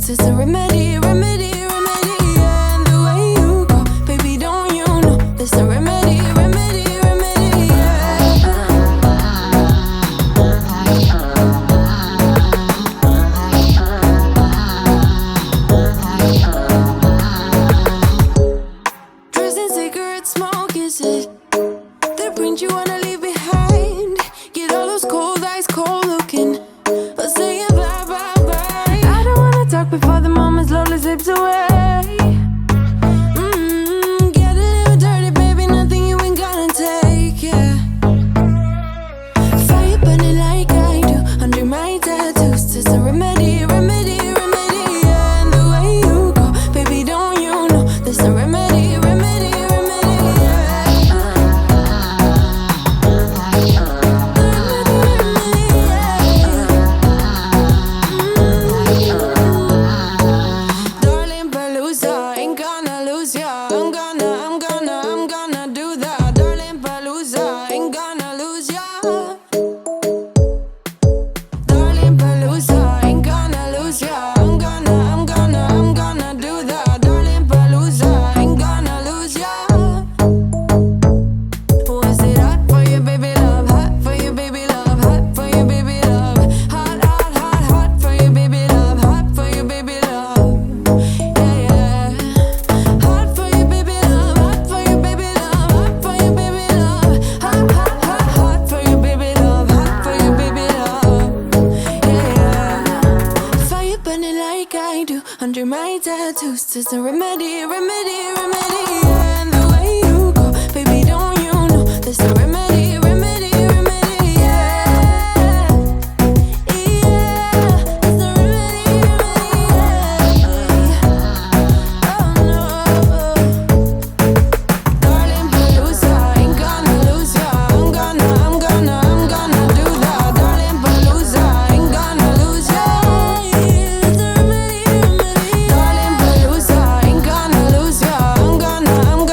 toast is a remedy, remedy, remedy. Yeah, and the way you go, baby, don't you know? It's a remedy, remedy, remedy. Yeah. Drugs and cigarette smoke, is it? The print you wanna leave behind. Get all those cold eyes cold looking, but saying bye, bye, bye. I don't wanna talk before the moment slowly slips away. Get a little dirty, baby, nothing you ain't gonna take, yeah. Fire burning like I do under my tattoos. It's a remedy, remedy, remedy. Yeah, and the way you go, baby, don't you know? There's a remedy, remedy, remedy. Yeah. Darling Palooza, ain't gonna lose ya. I'm gonna do that. Darling Palooza, ain't gonna lose ya. Darling Palooza, ain't gonna lose ya. I'm gonna do that. Darling Palooza, ain't gonna lose ya. Was it hot for you, baby love? Hot for you, baby love. Hot for you, baby love. Hot, hot, hot, hot for you, baby love. Hot for you, baby love. Yeah, yeah. Hot for you, baby love. Hot for you, baby love. Hot for you, baby love. Hot, hot, hot, hot for you, baby love. Hot for you, baby love. Yeah, yeah. Fire burning like I do under my tattoos. It's a remedy, remedy, remedy. Yeah, and the way you go, baby, don't you know? There's a remedy, remedy, remedy. Yeah, yeah. There's a remedy, remedy. Yeah. Oh no. Darling Palooza, ain't gonna lose ya. I'm gonna do that. Darling Palooza, ain't gonna lose ya. It's a remedy, remedy. Darling Palooza, ain't gonna lose ya. I'm gonna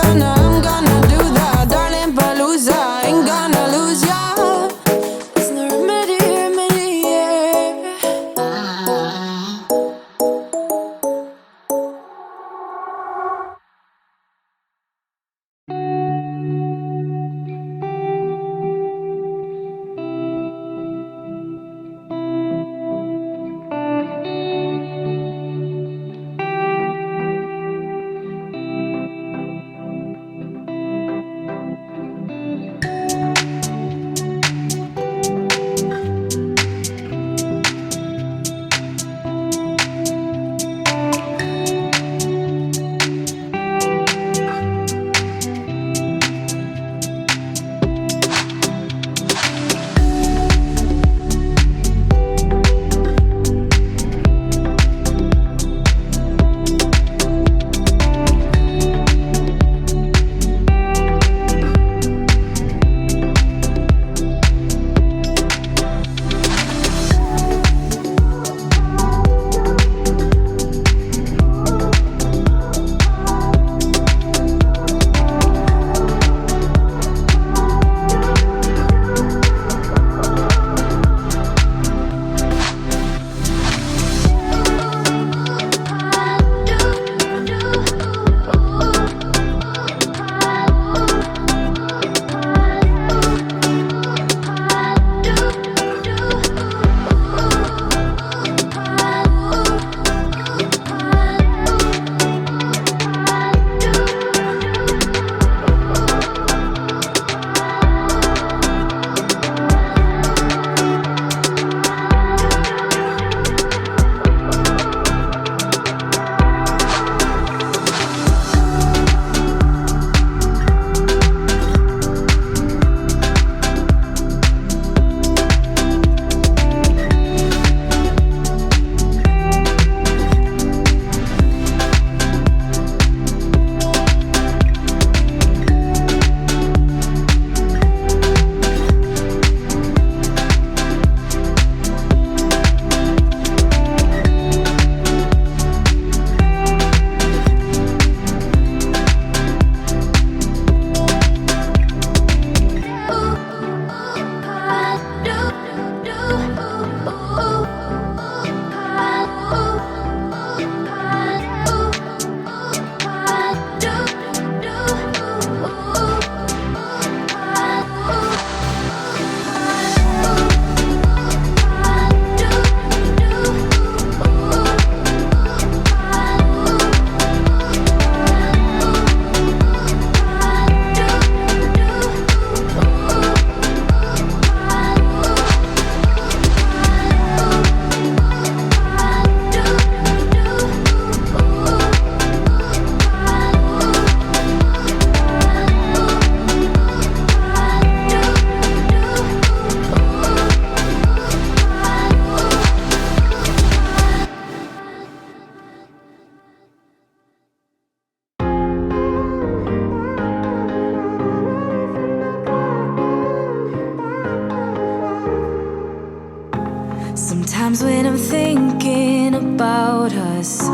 Sometimes when I'm thinking about us,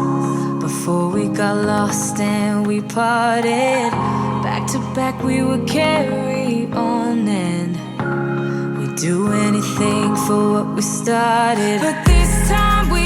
before we got lost and we parted, back to back we would carry on and we'd do anything for what we started. But this time we